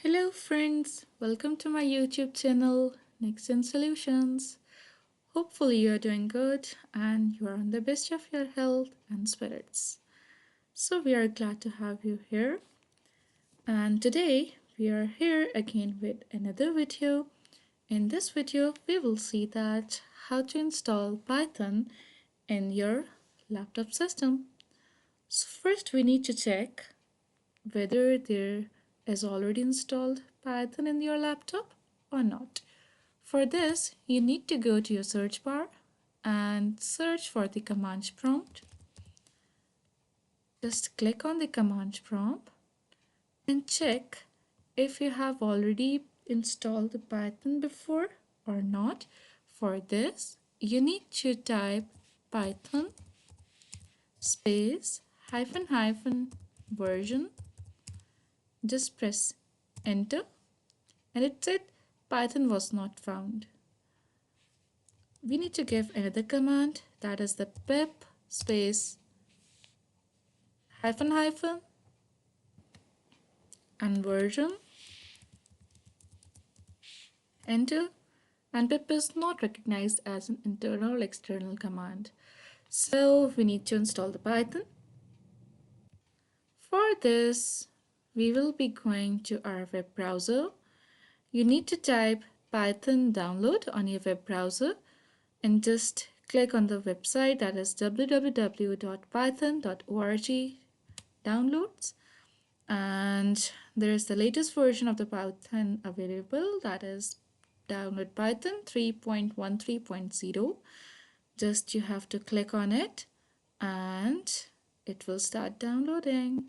Hello, friends. Welcome to my YouTube channel, NextGen Solutions. Hopefully, you are doing good and you are on the best of your health and spirits. So, we are glad to have you here. And today, we are here again with another video. In this video, we will see that how to install Python in your laptop system. So, first, we need to check whether there is already installed Python in your laptop or not. For this, you need to go to your search bar and search for the command prompt. Just click on the command prompt and check if you have already installed the Python before or not. For this, you need to type Python space hyphen hyphen version. Just press enter and it said Python was not found. We need to give another command, that is the pip space hyphen hyphen and version, enter, and pip is not recognized as an internal or external command. So we need to install the Python. For this, we will be going to our web browser. You need to type Python download on your web browser and just click on the website, that is www.python.org downloads, and there is the latest version of the Python available, that is download Python 3.13.0. Just you have to click on it and it will start downloading.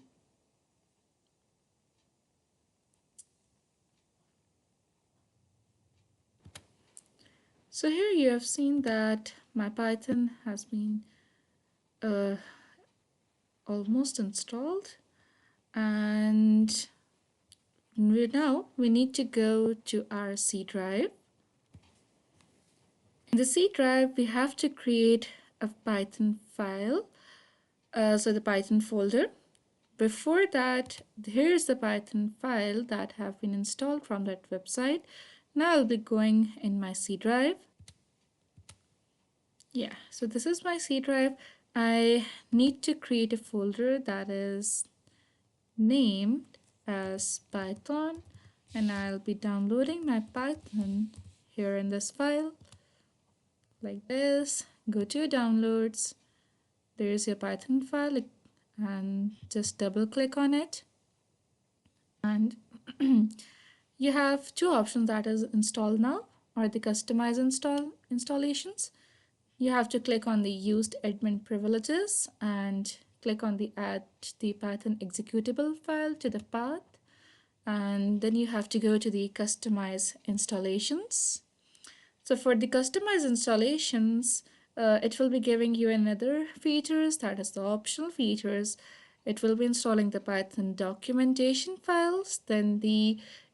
So here you have seen that my Python has been almost installed, and now we need to go to our C drive. In the C drive, we have to create a Python file, so the Python folder. Before that, here's the Python file that have been installed from that website. Now I'll be going in my C drive. Yeah, so this is my C drive. I need to create a folder that is named as Python, and I'll be downloading my Python here in this file like this. Go to your downloads, there's your Python file, and just double click on it, and you have two options, that is install now or the customize installations. You have to click on the used admin privileges and click on the add the Python executable file to the path, and then you have to go to the customize installations. So for the customized installations, it will be giving you another features, that is the optional features. It will be installing the Python documentation files, then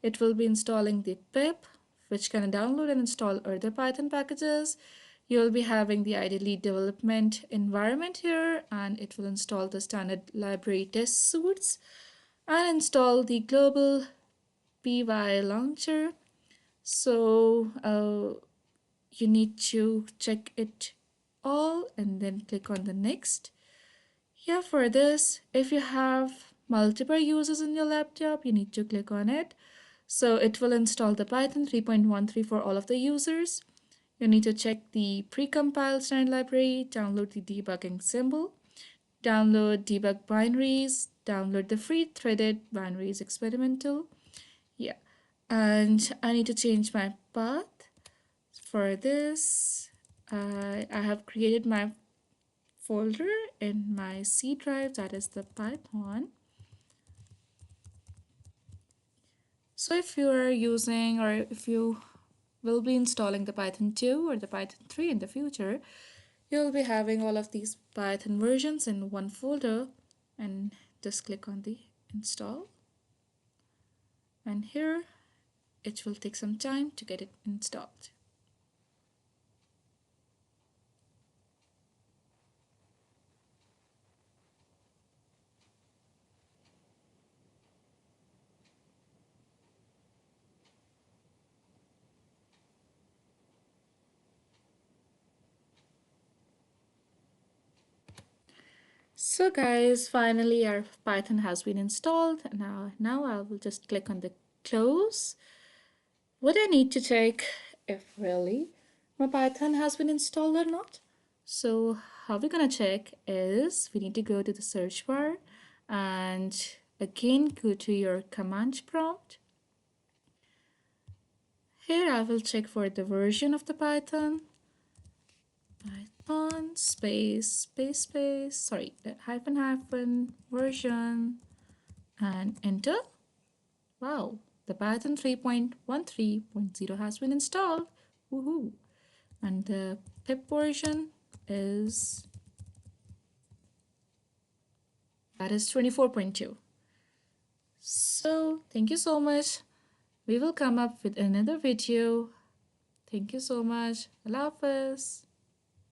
it will be installing the pip, which can download and install other Python packages. You'll be having the IDLE development environment here, and it will install the standard library test suites and install the global PY launcher. So you need to check it all and then click on the next. Yeah, for this, if you have multiple users in your laptop, you need to click on it. So it will install the Python 3.13 for all of the users. You need to check the precompiled standard library, download the debugging symbol, download debug binaries, download the free threaded binaries experimental. Yeah, and I need to change my path. For this, I have created my folder in my C drive, that is the Python. So if you are using, or if you will be installing the Python 2 or the Python 3 in the future, you'll be having all of these Python versions in one folder, and just click on the install. And here it will take some time to get it installed. So guys, finally our Python has been installed. Now I will just click on the close. What I need to check if really my Python has been installed or not. So how we're gonna check is we need to go to the search bar and again go to your command prompt. Here I will check for the version of the Python. Python sorry, hyphen version and enter. Wow, the Python 3.13.0 has been installed. Woohoo! And the pip version is 24.2. So thank you so much. We will come up with another video. Thank you so much. Allah Hafiz.